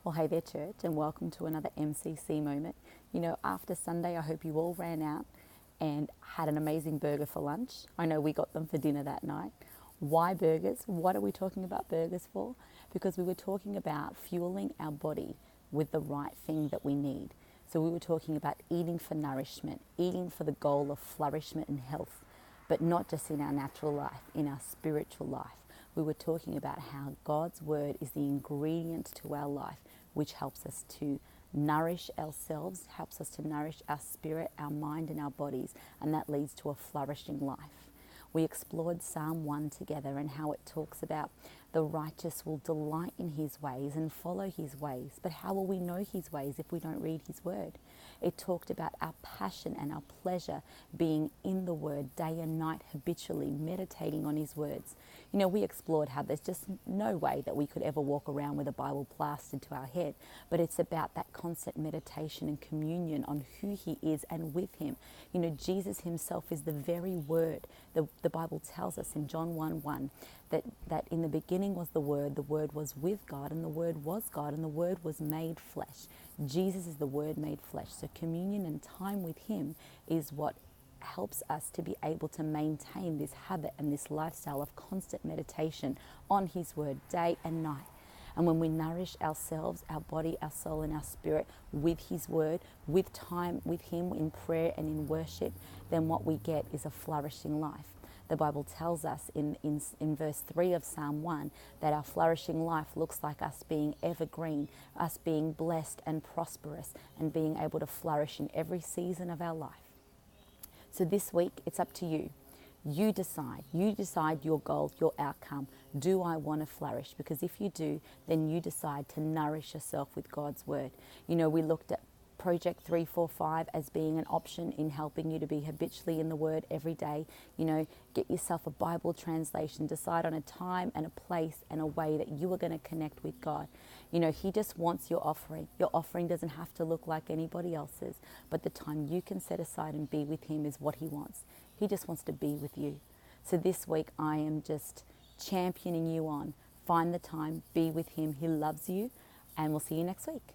Well, hey there, church, and welcome to another MCC moment. You know, after Sunday, I hope you all ran out and had an amazing burger for lunch. I know we got them for dinner that night. Why burgers? What are we talking about burgers for? Because we were talking about fueling our body with the right thing that we need. So we were talking about eating for nourishment, eating for the goal of flourishment and health, but not just in our natural life, in our spiritual life. We were talking about how God's word is the ingredient to our life, which helps us to nourish ourselves, helps us to nourish our spirit, our mind, and our bodies, and that leads to a flourishing life. We explored Psalm 1 together and how it talks about the righteous will delight in his ways and follow his ways. But how will we know his ways if we don't read his word? It talked about our passion and our pleasure being in the word day and night, habitually meditating on his words. You know, we explored how there's just no way that we could ever walk around with a Bible plastered to our head, but it's about that constant meditation and communion on who he is and with him. You know, Jesus himself is the very word. The Bible tells us in John 1:1 that in the beginning was the Word was with God, and the Word was God, and the Word was made flesh. Jesus is the Word made flesh. So communion and time with him is what helps us to be able to maintain this habit and this lifestyle of constant meditation on his word day and night. And when we nourish ourselves, our body, our soul, and our spirit with his word, with time with him in prayer and in worship, then what we get is a flourishing life. The Bible tells us in verse 3 of Psalm 1 that our flourishing life looks like us being evergreen, us being blessed and prosperous, and being able to flourish in every season of our life. So this week, it's up to you. You decide your goal, your outcome. Do I want to flourish? Because if you do, then you decide to nourish yourself with God's word. You know, we looked at Project 345 as being an option in helping you to be habitually in the word every day. You know, get yourself a Bible translation, decide on a time and a place and a way that you are going to connect with God. You know, he just wants your offering. Your offering doesn't have to look like anybody else's, but the time you can set aside and be with him is what he wants. He just wants to be with you. So this week I am just championing you on. Find the time, be with him. He loves you, and we'll see you next week.